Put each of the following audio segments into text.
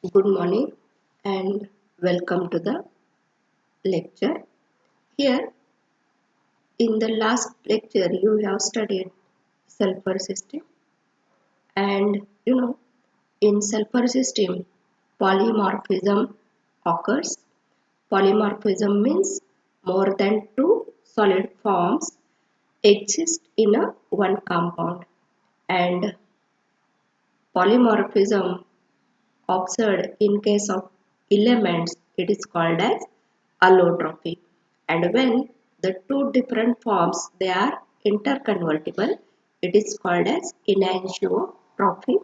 Good morning and welcome to the lecture. Here in the last lecture you have studied sulfur system, and in sulfur system polymorphism occurs. Polymorphism means more than two solid forms exist in a one compound, and polymorphism observed in case of elements, it is called as allotropy. And when the two different forms they are interconvertible, it is called as enantiotropy.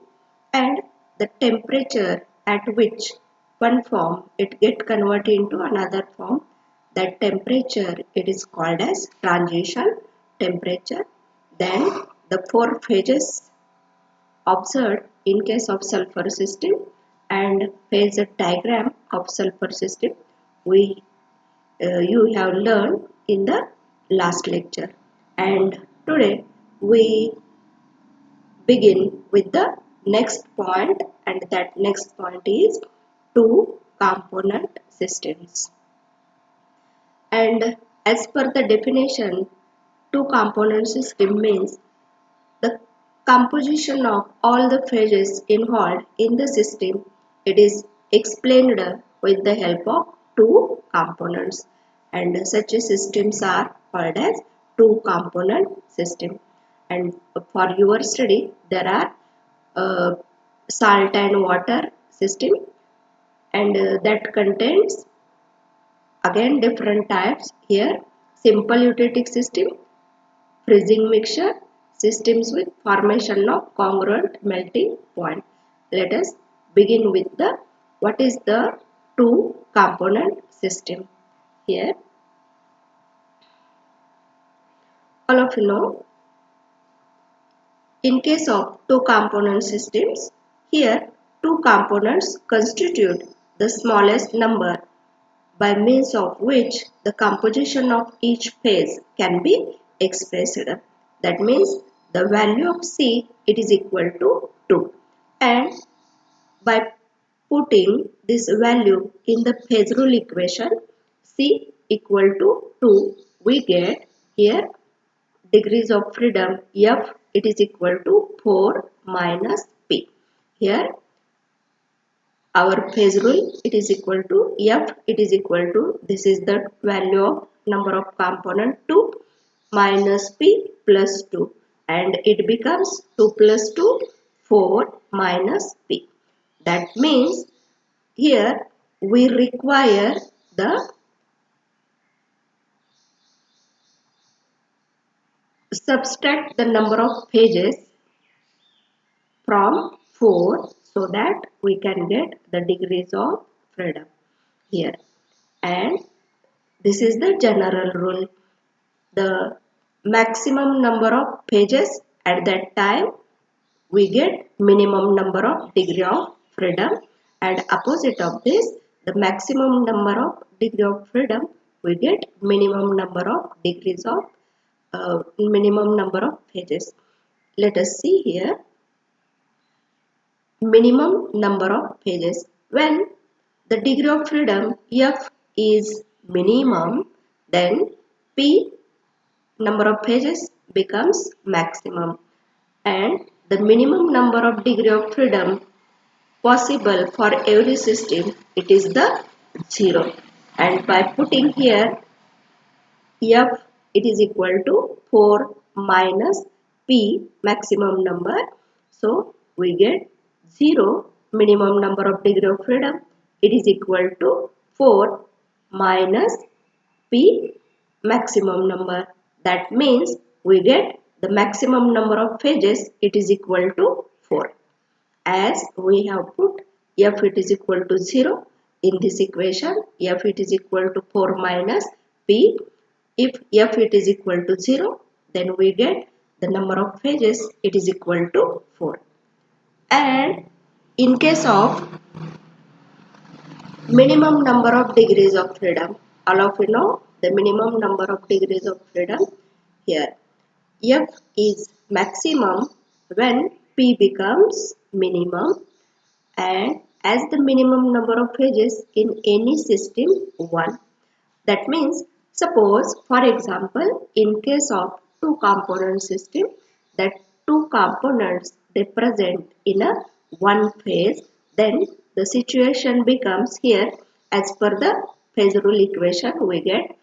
And the temperature at which one form it get converted into another form, that temperature it is called as transition temperature. Then the four phases observed in case of sulfur system and phase diagram of sulfur system we you have learned in the last lecture. And today we begin with the next point, and that next point is two component systems. And as per the definition, two component system means the composition of all the phases involved in the system, it is explained with the help of two components, and such systems are called as two component system. And for your study there are salt and water system, and that contains again different types. Here simple eutectic system, freezing mixture, systems with formation of congruent melting point. Let us begin with the what is the two component system. Here all of you know, in case of two component systems, here two components constitute the smallest number by means of which the composition of each phase can be expressed. That means the value of C it is equal to 2, and by putting this value in the phase rule equation C equal to 2, we get here degrees of freedom F it is equal to 4 minus P. Here our phase rule it is equal to F it is equal to, this is the value of number of component 2 minus P plus 2, and it becomes 2 plus 2 4 minus P. That means here we require the subtract the number of phases from 4 so that we can get the degrees of freedom here. And this is the general rule. The maximum number of pages at that time we get minimum number of degree of freedom, and opposite of this the maximum number of degree of freedom we get minimum number of degrees of minimum number of pages. Let us see here minimum number of pages. When the degree of freedom F is minimum, then P number of pages becomes maximum, and the minimum number of degree of freedom possible for every system it is the 0. And by putting here F it is equal to 4 minus P maximum number, so we get 0 minimum number of degree of freedom it is equal to 4 minus P maximum number. That means we get the maximum number of phases it is equal to 4. As we have put F it is equal to 0 in this equation, F it is equal to 4 minus P. If F it is equal to 0, then we get the number of phases it is equal to 4. And in case of minimum number of degrees of freedom, all of you know the minimum number of degrees of freedom here. F is maximum when P becomes minimum, and as the minimum number of phases in any system 1. That means, suppose for example, in case of two component system, that two components they present in a one phase, then the situation becomes here as per the phase rule equation we get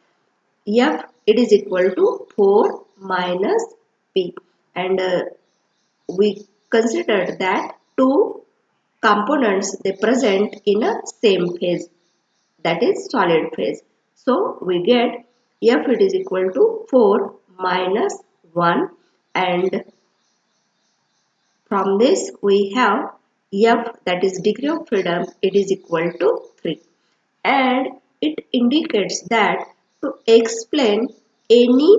F it is equal to 4 minus P, and we considered that two components they present in a same phase, that is solid phase. So we get F it is equal to 4 minus 1, and from this we have F that is degree of freedom it is equal to 3, and it indicates that to explain any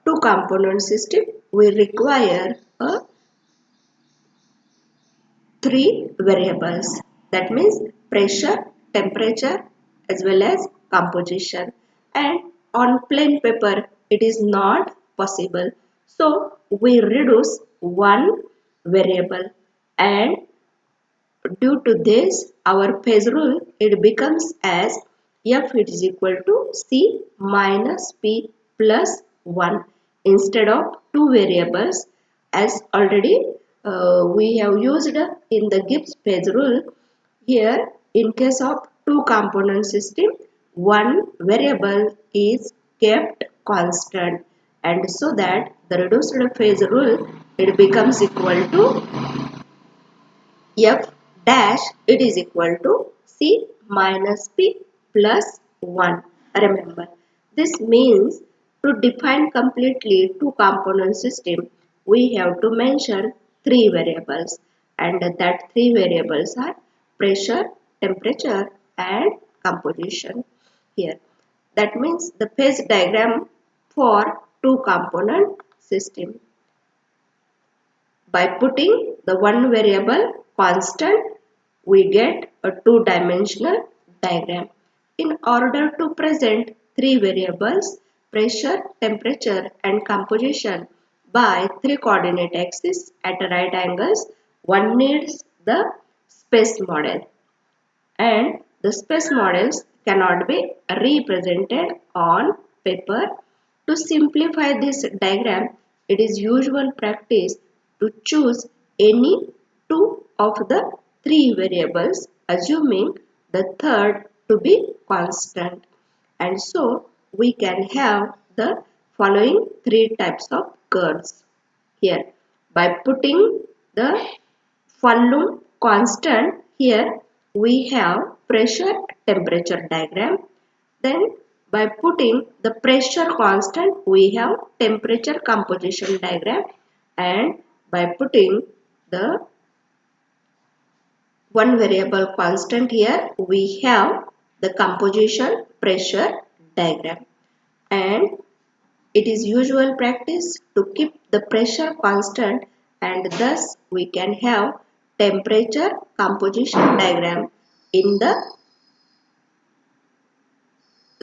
two component system we require a three variables, that means pressure, temperature as well as composition, and on plain paper it is not possible, so we reduce one variable, and due to this our phase rule it becomes as F it is equal to C minus P plus 1 instead of two variables, as already we have used in the Gibbs phase rule. Here in case of two component system one variable is kept constant, and so that the reduced phase rule it becomes equal to F dash it is equal to C minus P plus 1. Remember, this means to define completely two component system, we have to mention three variables, and that three variables are pressure, temperature and composition here. That means the phase diagram for two component system. By putting the one variable constant, we get a two-dimensional diagram. In order to present three variables, pressure, temperature and composition by three coordinate axes at right angles, one needs the space model, and the space models cannot be represented on paper. To simplify this diagram, it is usual practice to choose any two of the three variables, assuming the third to be constant. And so we can have the following three types of curves here. By putting the volume constant, here we have pressure temperature diagram. Then by putting the pressure constant we have temperature composition diagram, and by putting the one variable constant here we have the composition pressure diagram. And it is usual practice to keep the pressure constant, and thus we can have temperature composition diagram in the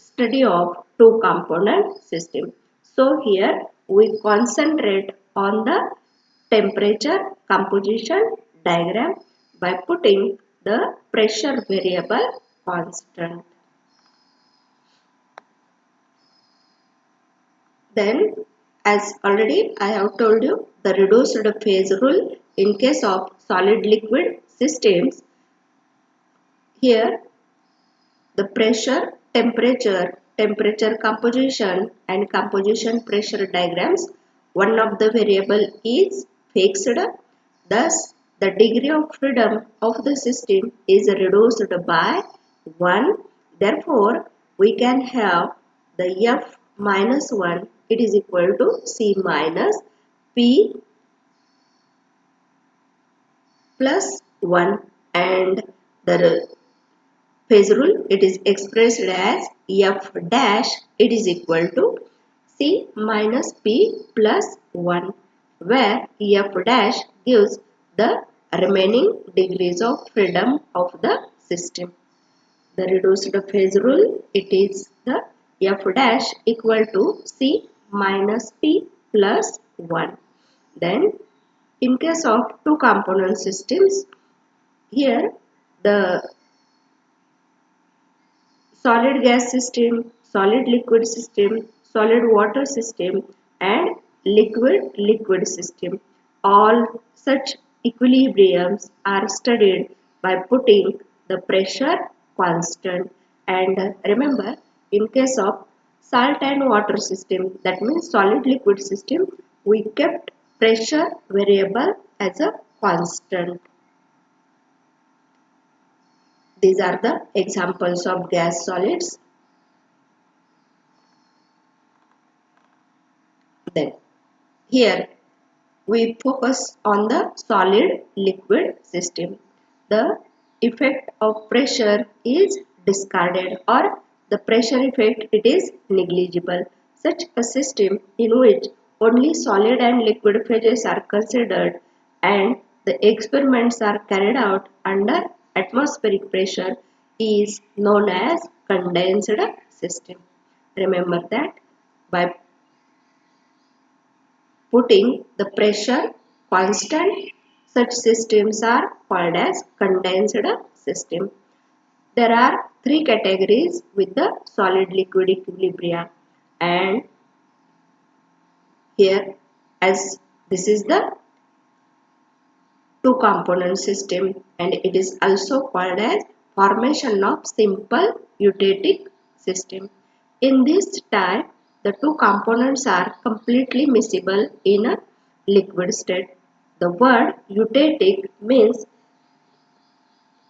study of two component system. So here we concentrate on the temperature composition diagram by putting the pressure variable constant. Then, as already I have told you, the reduced phase rule in case of solid liquid systems, here the pressure, temperature composition and composition pressure diagrams, one of the variable is fixed. Thus, the degree of freedom of the system is reduced by 1. Therefore, we can have the F minus 1 it is equal to C minus P plus 1, and the phase rule it is expressed as F dash it is equal to C minus P plus 1, where F dash gives the remaining degrees of freedom of the system. The reduced phase rule it is the F dash equal to C minus P plus 1. Then in case of two component systems, here the solid gas system, solid liquid system, solid water system, and liquid system. All such equilibriums are studied by putting the pressure constant. And remember, in case of salt and water system, that means solid liquid system, we kept pressure variable as a constant. These are the examples of gas solids. Then here we focus on the solid liquid system. The effect of pressure is discarded, or the pressure effect it is negligible. Such a system in which only solid and liquid phases are considered and the experiments are carried out under atmospheric pressure is known as condensed system. Remember that by putting the pressure constant, such systems are called as condensed system. There are three categories with the solid liquid equilibria, and here as this is the two component system, and it is also called as formation of simple eutectic system. In this type, the two components are completely miscible in a liquid state. The word eutectic means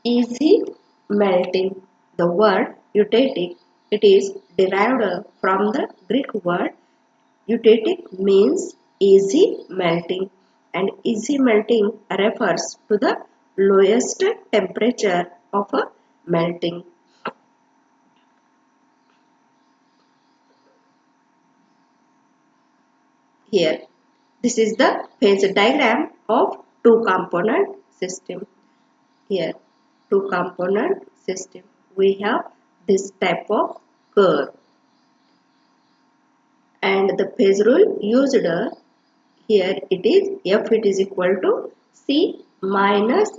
easy melting. The word eutectic it is derived from the Greek word Eutectic means easy melting, and easy melting refers to the lowest temperature of a melting. Here, this is the phase diagram of two component system. Here, two component system. We have this type of curve, and the phase rule used here it is F it is equal to C minus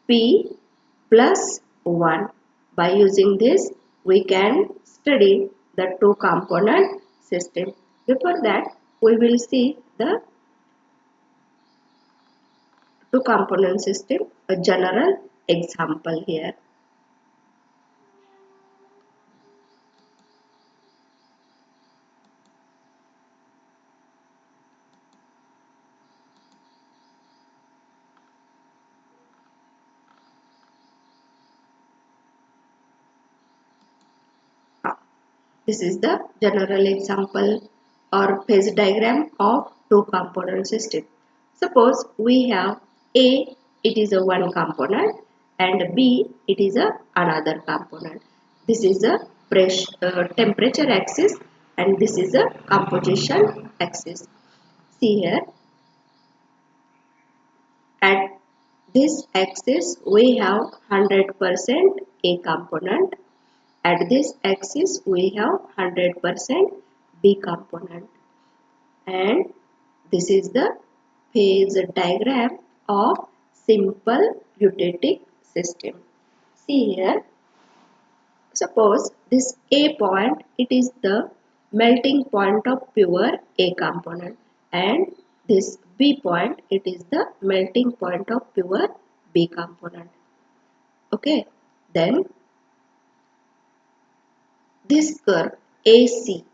P plus 1. By using this, we can study the two component system. Before that, we will see the two component system, a general example here. This is the general example or phase diagram of two component system. Suppose we have A, it is a one component, and B, it is a another component. This is a temperature axis, and this is a composition axis. See here, at this axis we have 100% A component. At this axis we have 100% B component, and this is the phase diagram of simple eutectic system. See here, suppose this A point it is the melting point of pure A component, and this B point it is the melting point of pure B component. Okay, then this curve AC,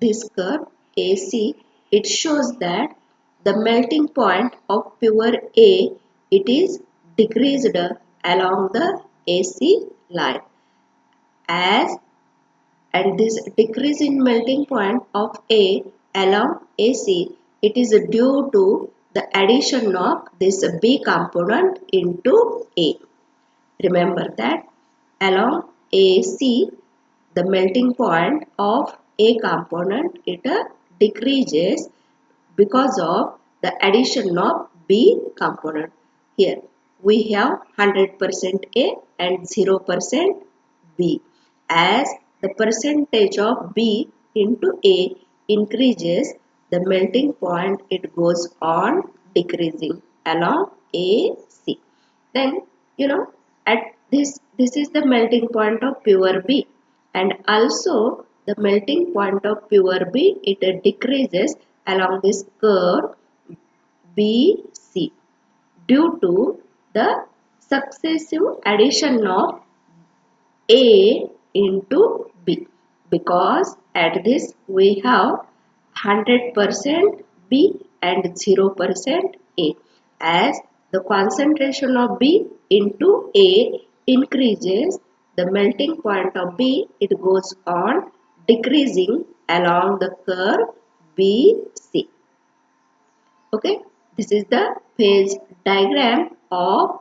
this curve AC, it shows that the melting point of pure A, it is decreased along the AC line, as and this decrease in melting point of A along AC, it is due to the addition of this B component into A. Remember that along AC, the melting point of A component it decreases because of the addition of B component. Here we have 100% A and 0% B. As the percentage of B into A increases, the melting point it goes on decreasing along AC. Then at this is the melting point of pure B, and also the melting point of pure B, it decreases along this curve BC due to the successive addition of A into B, because at this we have 100% B and 0% A. As the concentration of B into A increases, the melting point of B, it goes on decreasing along the curve BC. Okay, this is the phase diagram of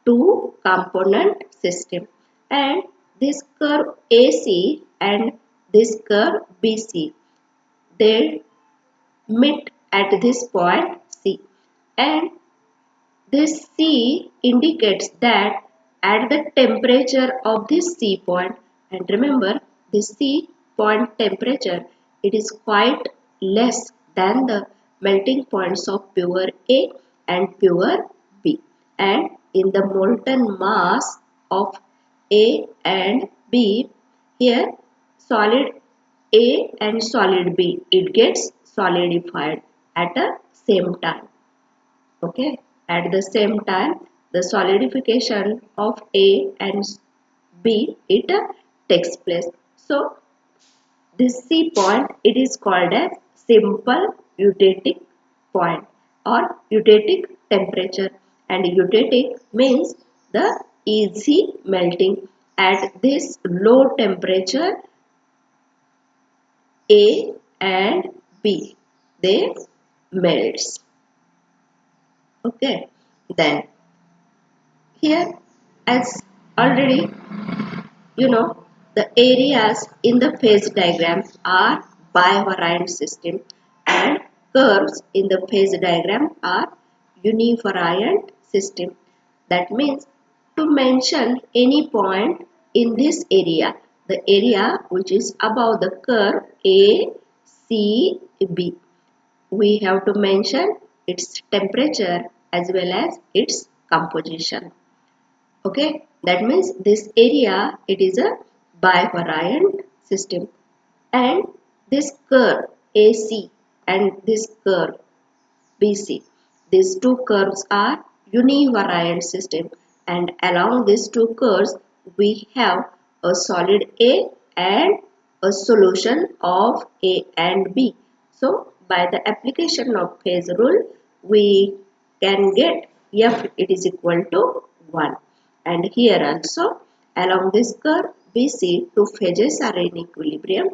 two component system, and this curve AC and this curve BC, they meet at this point C, and this C indicates that at the temperature of this C point, and remember this C point temperature, it is quite less than the melting points of pure A and pure B, and in the molten mass of A and B, here solid A and solid B, it gets solidified at the same time. Okay, at the same time the solidification of A and B, it takes place. So this C point, it is called as simple eutectic point or eutectic temperature, and eutectic means the easy melting. At this low temperature A and B, they melts. Okay, then here, as already you know, the areas in the phase diagram are bivariant system, and curves in the phase diagram are univariant system. That means to mention any point in this area, the area which is above the curve ACB, we have to mention its temperature as well as its composition. Okay, that means this area, it is a bivariant system, and this curve AC and this curve BC, these two curves are univariant system, and along these two curves we have a solid A and a solution of A and B. So by the application of phase rule, we can get F, it is equal to 1, and here also along this curve BC, two phases are in equilibrium,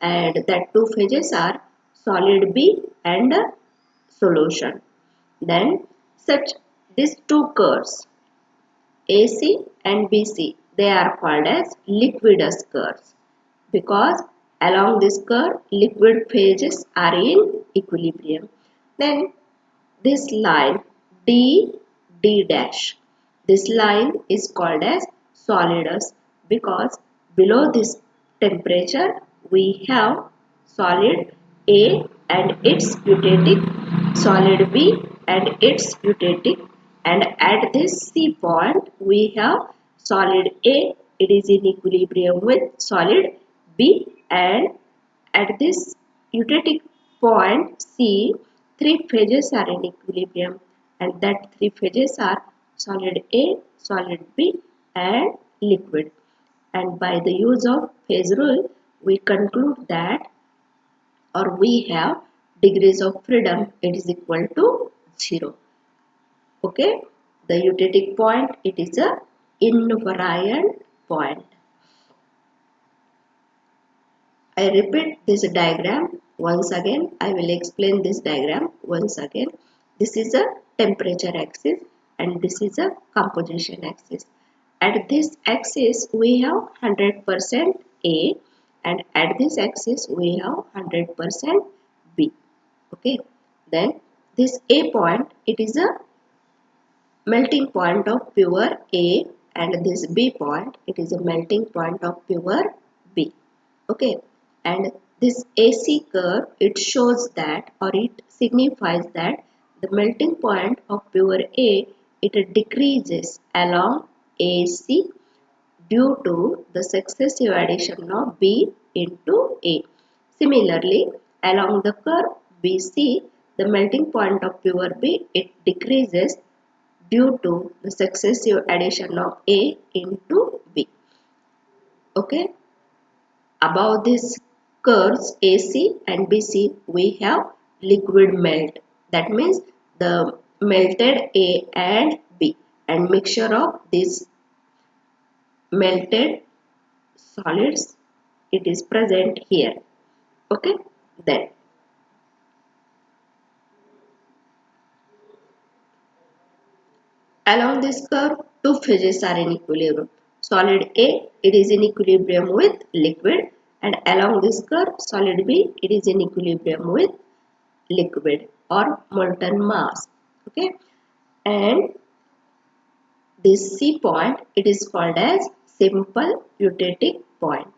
and that two phases are solid B and solution. Then such these two curves AC and BC, they are called as liquidus curves, because along this curve liquid phases are in equilibrium. Then this line D D dash, this line is called as solidus, because below this temperature we have solid A and its eutectic, solid B and its eutectic, and at this C point we have solid A, it is in equilibrium with solid B, and at this eutectic point C, three phases are in equilibrium, and that three phases are solid A, solid B and liquid. And by the use of phase rule, we conclude that, or we have degrees of freedom, it is equal to 0. Okay, the eutectic point, it is a invariant point. I repeat this diagram once again. I will explain this diagram once again. This is a temperature axis and this is a composition axis. At this axis we have 100% A, and at this axis we have 100% B. Okay. Then this A point, it is a melting point of pure A, and this B point, it is a melting point of pure B. Okay, and this AC curve, it shows that, or it signifies that the melting point of pure A, it decreases along AC, due to the successive addition of B into A. Similarly, along the curve BC, the melting point of pure B, it decreases due to the successive addition of A into B. Okay. Above these curves AC and BC, we have liquid melt. That means the melted A and B and mixture of these melted solids, it is present here. Okay. Then along this curve, two phases are in equilibrium. Solid A, it is in equilibrium with liquid, and along this curve, solid B, it is in equilibrium with liquid or molten mass. Okay. And this C point, it is called as simple eutectic point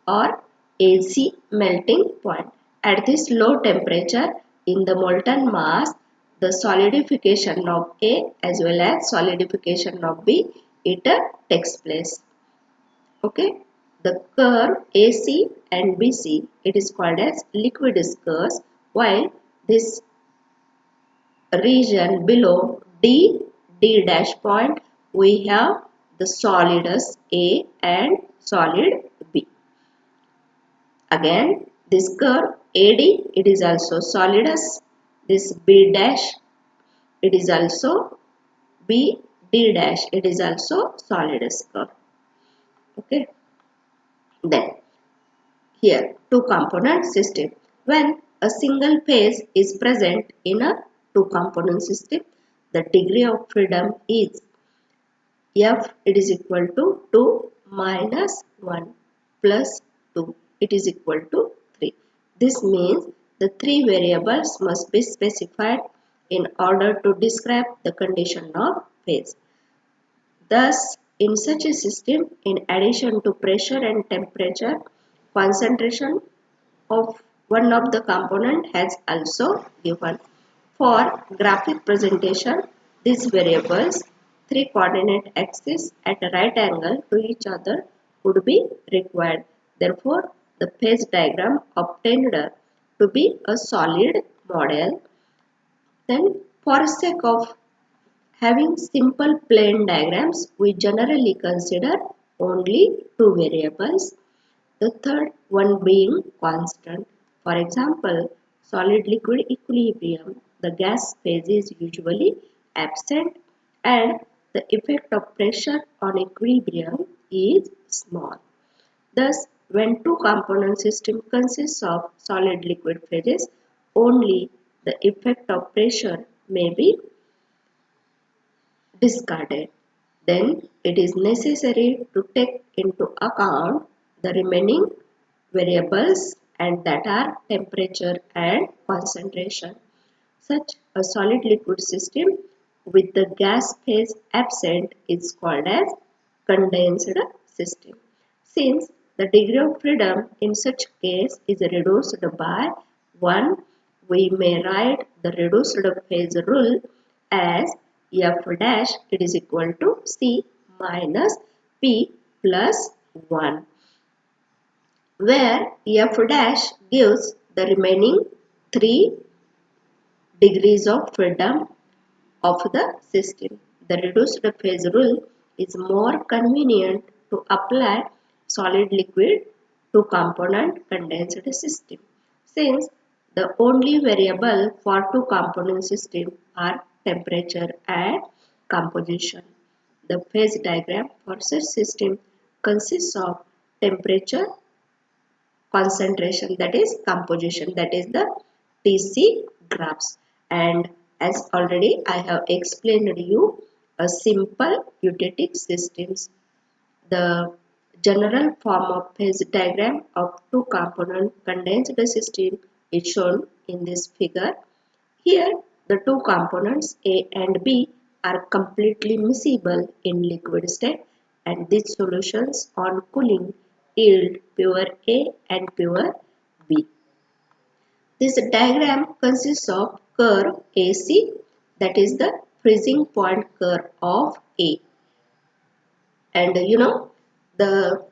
or AC melting point. At this low temperature in the molten mass, the solidification of A as well as solidification of B, it takes place. Okay. The curve AC and BC, it is called as liquid viscous, while this region below D dash point, we have the solidus A and solid B. Again, this curve AD, it is also solidus. This B dash, it is also BD dash, it is also solidus curve. Okay. Then here two component system. When a single phase is present in a two component system, the degree of freedom is F, it is equal to 2 minus 1 plus 2, it is equal to 3. This means the three variables must be specified in order to describe the condition of phase. Thus, in such a system, in addition to pressure and temperature, concentration of one of the component has also given. For graphic presentation, these variables, three coordinate axes at a right angle to each other would be required. Therefore, the phase diagram obtained to be a solid model. Then, for sake of having simple plane diagrams, we generally consider only two variables, the third one being constant. For example, solid liquid equilibrium, the gas phase is usually absent and the effect of pressure on equilibrium is small. Thus, when two component system consists of solid liquid phases, only the effect of pressure may be discarded. Then it is necessary to take into account the remaining variables and that are temperature and concentration. Such a solid liquid system with the gas phase absent is called as condensed system. Since the degree of freedom in such case is reduced by 1, we may write the reduced phase rule as F dash, it is equal to C minus P plus 1, where F dash gives the remaining 3 degrees of freedom of the system. The reduced phase rule is more convenient to apply solid liquid to component condensed system, since the only variable for two component system are temperature and composition. The phase diagram for such system consists of temperature, concentration, that is composition, that is the TC graphs. And as already I have explained you a simple eutectic systems, the general form of phase diagram of two component condensed system is shown in this figure. Here the two components A and B are completely miscible in liquid state, and these solutions on cooling yield pure A and pure B. This diagram consists of curve AC, that is the freezing point curve of A. And The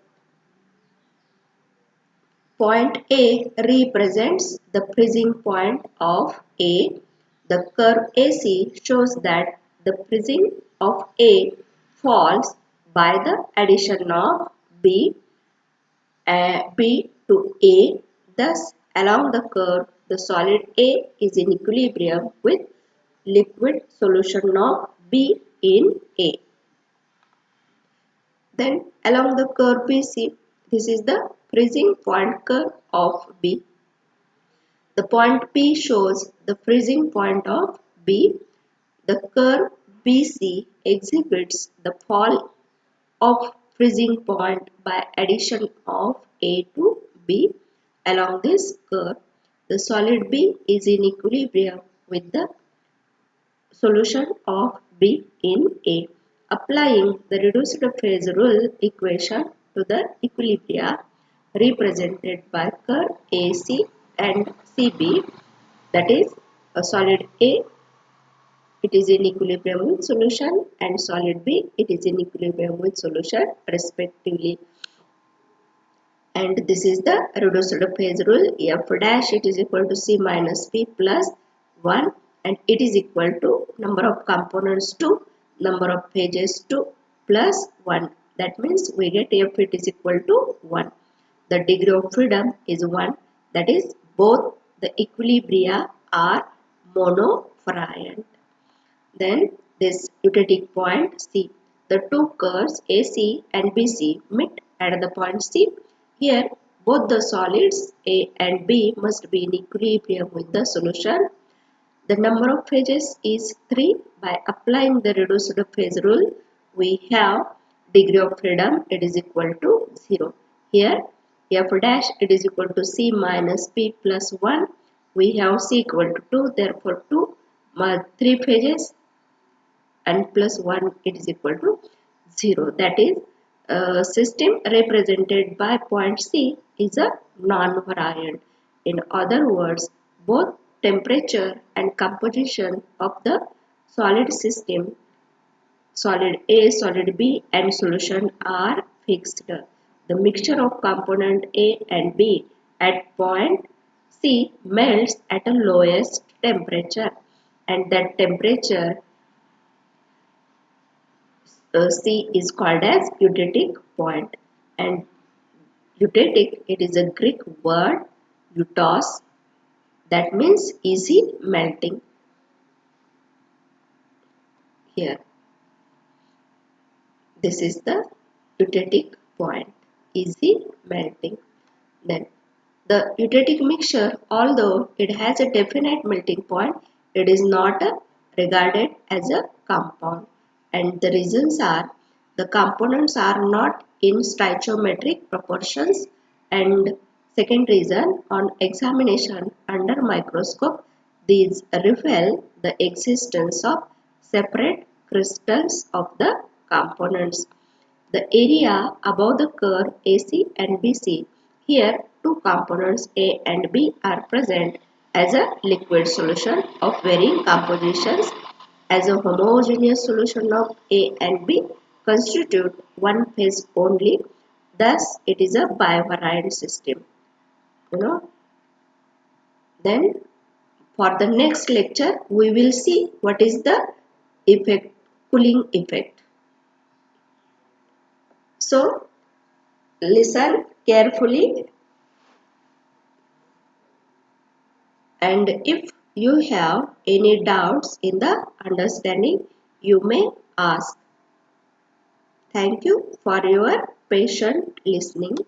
point A represents the freezing point of A. The curve AC shows that the freezing of A falls by the addition of B to A. Thus, along the curve, the solid A is in equilibrium with liquid solution of B in A. Then along the curve BC, this is the freezing point curve of B. The point P shows the freezing point of B. The curve BC exhibits the fall of freezing point by addition of A to B. Along this curve, the solid B is in equilibrium with the solution of B in A. Applying the reduced phase rule equation to the equilibria represented by curve AC and CB, that is a solid A, it is in equilibrium with solution, and solid B, it is in equilibrium with solution respectively. And this is the reduced phase rule. F dash it is equal to C minus P plus 1, and it is equal to number of components 2, number of phases 2 plus 1. That means we get F it is equal to 1. The degree of freedom is 1. That is both the equilibria are monovariant. Then this eutectic point C. The two curves AC and BC meet at the point C. Here both the solids A and B must be in equilibrium with the solution. The number of phases is 3. By applying the reduced phase rule, we have degree of freedom, it is equal to 0. Here F dash it is equal to C minus P plus 1. We have C equal to 2. Therefore 3 phases and plus 1 it is equal to 0. That is, system represented by point C is a non-variant. In other words, both temperature and composition of the solid system, solid A, solid B and solution are fixed. The mixture of component A and B at point C melts at a lowest temperature, and that temperature C is called as eutectic point. And eutectic, it is a Greek word eutos, that means easy melting. Here this is the eutectic point, easy melting. Then the eutectic mixture, although it has a definite melting point, it is not regarded as a compound, and the reasons are the components are not in stoichiometric proportions, and second reason, on examination under microscope these reveal the existence of separate crystals of the components. The area above the curve AC and BC, here two components A and B are present as a liquid solution of varying compositions. As a homogeneous solution of A and B constitute one phase only, thus it is a bivariant system. Then for the next lecture we will see what is the effect, cooling effect. So listen carefully, and if you have any doubts in the understanding, you may ask. Thank you for your patient listening.